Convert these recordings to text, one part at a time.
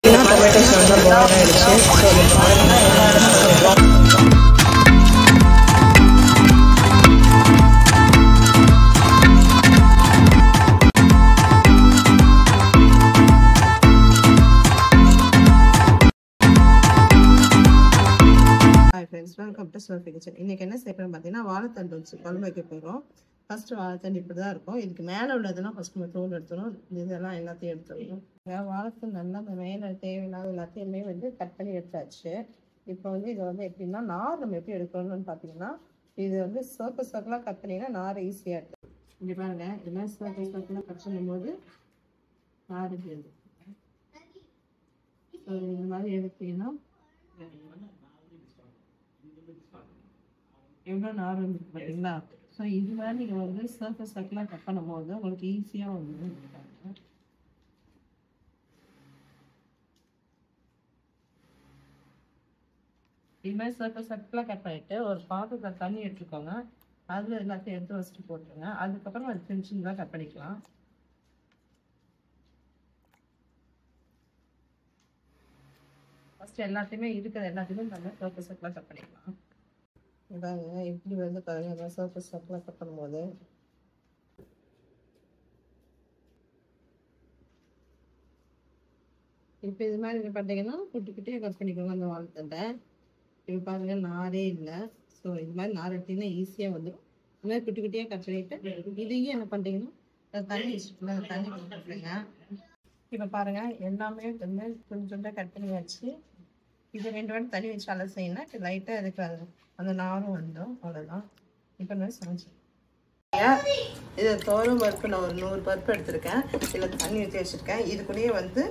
tomatoes நல்லா boil ஆயிடுச்சு. Hi friends, welcome to Sophie Kitchen. இன்னைக்கு என்ன செய்யறோம் பார்த்தீங்கன்னா வாழைத்தண்டு வச்சு குழம்பு வைக்க போறோம். ஃபர்ஸ்ட் வாழைத்தண்டு இப்படி தான் இருக்கும். இதுக்கு மேலே உள்ளதெல்லாம் ஃபர்ஸ்ட் நம்ம தோல் எடுத்துடும். இதெல்லாம் எல்லாத்தையும் எடுத்துடணும். வாழைத்தண்டு நல்லா மேலே தேவையில்லாத எல்லாத்தையுமே வந்து கட் பண்ணி எடுத்தாச்சு. இப்போ வந்து இதை வந்து எப்படின்னா நார் நம்ம எப்படி எடுக்கணும்னு பார்த்தீங்கன்னா இது வந்து சர்க்கலாக கட் பண்ணிங்கன்னா நார் ஈஸியாக இருக்கும். இங்கே பாருங்க இதெல்லாம் சர்க்கலாக கட் பண்ணும்போது நார் இருக்குது. ஸோ இந்த மாதிரி எடுத்தீங்கன்னா எவ்வளோ நார் வந்துருக்கு பார்த்தீங்களா? ஸோ இது மாதிரி நீங்கள் வந்து சர்க்கலாக கட் பண்ணும்போது உங்களுக்கு ஈஸியாக வந்து இது மாதிரி சர்க்கலாக கட் பண்ணிவிட்டு ஒரு பாத்திரத்தில் தண்ணி எடுத்துக்கோங்க. அதில் எல்லாத்தையும் எடுத்து வச்சுட்டு போட்டுருங்க. அதுக்கப்புறம் அது சின்ன கட் பண்ணிக்கலாம். ஃபஸ்ட்டு எல்லாத்தையுமே இருக்கிற எல்லாத்தையுமே நம்ம சர்க்கலாக கட் பண்ணிக்கலாம். இதாங்க இப்படி வந்து பாருங்க சர்க்கலாக கட் பண்ணும்போது இப்போ இது மாதிரி நீங்கள் பார்த்தீங்கன்னா குட்டியாக கட் பண்ணிக்கோங்க அந்த வாழைத்தண்டை. இப்போ பாருங்க நாரே இல்லை. ஸோ இது மாதிரி நார் எடுத்தீங்கன்னா ஈஸியாக வந்துடும். இது மாதிரி குட்டியாக கட் பண்ணிட்டு இதையும் என்ன பண்ணுறீங்கன்னா தண்ணி வச்சுக்கலாம். தண்ணி போட்டுருங்க. இப்போ பாருங்க எல்லாமே வந்து கொஞ்சம் கட் பண்ணி வச்சு இது 2 வாட்டி தண்ணி வச்சு அலசிங்கன்னா இப்போ லைட்டாக இருக்காது அந்த நாரும் வந்துடும். அவ்வளோதான். இப்போ நான் சமைச்சேன். இதை தோரம் பருப்பு நான் ஒரு 100 பருப்பு எடுத்திருக்கேன். இதில் தண்ணி ஊற்றி வச்சுருக்கேன். இது கூடயே வந்து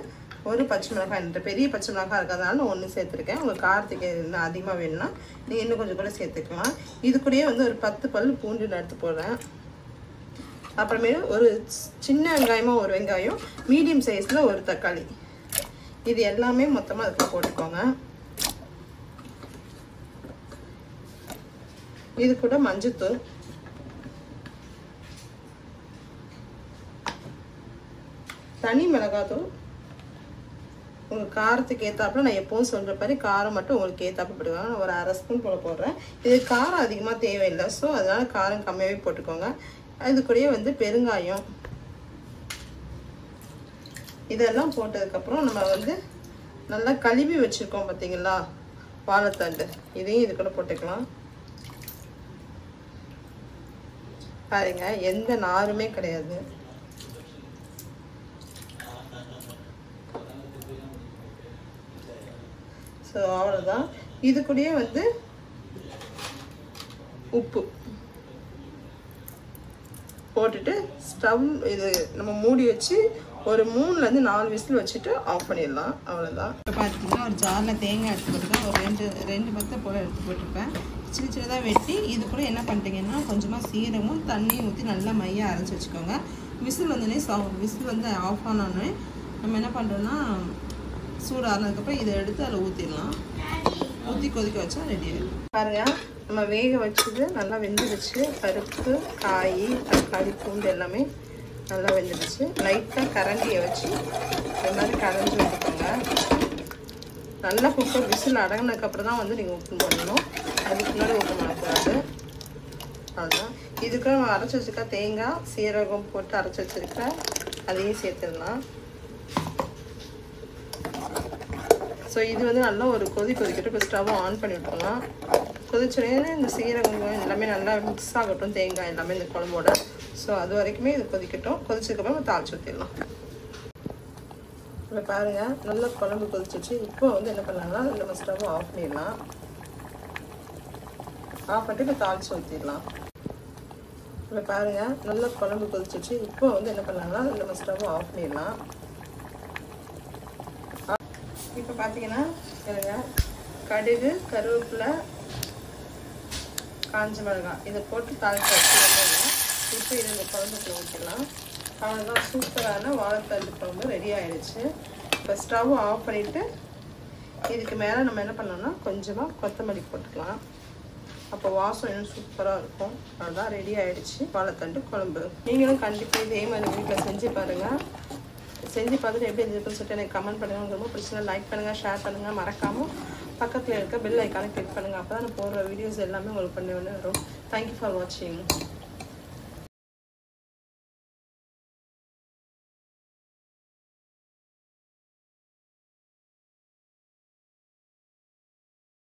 ஒரு பச்சை மிளகாய் பெரிய பச்சை மிளகாய் இருக்கிறதுனால நான் 1 சேர்த்துருக்கேன். உங்களுக்கு காரத்துக்கு இன்னும் அதிகமாக வேணும்னா நீங்கள் இன்னும் கொஞ்சம் கூட சேர்த்துக்கலாம். இது கூடயே வந்து ஒரு 10 பல் பூண்டு எடுத்து போடுறேன். அப்புறமே ஒரு சின்ன வெங்காயமாக ஒரு வெங்காயம், மீடியம் சைஸில் ஒரு தக்காளி, இது எல்லாமே மொத்தமாக அதுக்கு போட்டுக்கோங்க. இது கூட மஞ்சத்தூள், தனி மிளகாத்தூள், உங்கள் காரத்துக்கு ஏற்றாப்புல நான் எப்பவும் சொல்கிற மாதிரி காரம் மட்டும் உங்களுக்கு ஏற்றாப்புல போட்டுக்கோங்க. நான் ஒரு 1/2 ஸ்பூன் போல போடுறேன். இது காரம் அதிகமாக தேவையில்லை. ஸோ அதனால் காரம் கம்மியாகவே போட்டுக்கோங்க. அது கூடயே வந்து பெருங்காயம், இதெல்லாம் போட்டதுக்கப்புறம் நம்ம வந்து நல்லா கழுவி வச்சுருக்கோம் பார்த்தீங்களா வாழைத்தண்டு, இதையும் இது கூட போட்டுக்கலாம். பாருங்க எந்த நாருமே கிடையாது. ஸோ அவ்வளோதான். இது கூடயே வந்து உப்பு போட்டுட்டு ஸ்டவ் இது நம்ம மூடி வச்சு ஒரு 3லேருந்து 4 விசில் வச்சுட்டு ஆஃப் பண்ணிடலாம். அவ்வளோதான். இப்போ பார்த்தீங்கன்னா ஒரு ஜாரில் தேங்காய் எடுத்து போட்டுருக்கேன். ஒரு ரெண்டு பத்தை போல் எடுத்து போட்டிருப்பேன். சின்னதாக வெட்டி இது கூட என்ன பண்ணிட்டீங்கன்னா கொஞ்சமாக சீரகமும் தண்ணியும் ஊற்றி நல்லா மையாக அரைச்சி வச்சுக்கோங்க. விசில் வந்தோடனே விசில் வந்து ஆஃப் ஆனோடனே நம்ம என்ன பண்ணுறோன்னா சூடு ஆனதுக்கப்புறம் இதை எடுத்து அதில் ஊற்றிடலாம். ஊற்றி கொதிக்க வச்சா ரெடி ஆகிடும். பாருங்கள் நம்ம வேக வச்சது நல்லா வெந்துடுச்சு. பருப்பு, காய், தக்காளி, பூண்டு எல்லாமே நல்லா வெந்துடுச்சு. லைட்டாக கரண்டியை வச்சு இந்த மாதிரி கரைஞ்சி விட்டுக்கோங்க. நல்லா குக்கர் விசில் அடங்கினதுக்கப்புறம் தான் வந்து நீங்கள் உப்பு போடணும். அதுக்கு முன்னாடி உப்பு பண்ணக்கூடாது. அதுதான். இதுக்கு நம்ம அரைச்சி வச்சுருக்க தேங்காய், சீரகம் போட்டு அரைச்சி வச்சுருக்க அதையும் சேர்த்துடலாம். ஸோ இது வந்து நல்லா ஒரு கொதிக்கிட்டு இப்போ ஸ்டவ்வை ஆன் பண்ணி விட்டுக்கலாம். கொதிச்சோடனே இந்த சீரகம் எல்லாமே நல்லா மிக்ஸ் ஆகட்டும், தேங்காய் எல்லாமே இந்த குழம்போட. ஸோ அது வரைக்குமே இது கொதிக்கட்டும். கொதிச்சதுக்கப்புறம் தாளிச்சு ஊற்றிடலாம். இப்போ பாருங்கள் நல்லா குழம்பு கொதிச்சிச்சு. இப்போ வந்து என்ன பண்ணலாம்னா நம்ம ஸ்டவ்வை ஆஃப் பண்ணிடலாம். ஆஃப் பண்ணிட்டு இப்போ தாளிச்சு ஊற்றிடலாம். இப்போ பாருங்கள் நல்லா குழம்பு கொதிச்சிச்சு. இப்போ வந்து என்ன பண்ணலாம்னா நம்ம ஸ்டவ்வை ஆஃப் பண்ணிடலாம். இப்போ பார்த்தீங்கன்னா கடுகு, கருவேப்பிலை, காஞ்ச மிளகாய் இதை போட்டு தாளிச்சு வச்சுருந்தோம்னா இப்போ இது இந்த குழம்புக்குள்ள ஊற்றிடலாம். அவ்வளோதான். சூப்பரான வாழைத்தண்டு குழம்பு ரெடி ஆகிடுச்சு. இப்போ ஸ்டவ் ஆஃப் பண்ணிவிட்டு இதுக்கு மேலே நம்ம என்ன பண்ணோம்னா கொஞ்சமாக கொத்தமல்லி போட்டுக்கலாம். அப்போ வாசம் இன்னும் சூப்பராக இருக்கும். அதுதான் ரெடி ஆகிடுச்சு வாழைத்தண்டு குழம்பு. நீங்களும் கண்டிப்பாக இதே மாதிரி வீட்டில் செஞ்சு பாருங்கள். செஞ்சு பார்த்துட்டு எப்படி இருந்துச்சுன்னு சொல்லிட்டு எனக்கு கமெண்ட் பண்ணுங்கள். உங்களுக்கு ரொம்ப பிடிச்சா லைக் பண்ணுங்கள், ஷேர் பண்ணுங்கள். மறக்காமல் பக்கத்தில் இருக்க பெல் ஐக்கானை கிளிக் பண்ணுங்கள். அப்போ தான் நான் போடுற வீடியோஸ் எல்லாமே உங்களுக்கு பண்ணி வரும். தேங்க்யூ ஃபார் வாட்சிங்.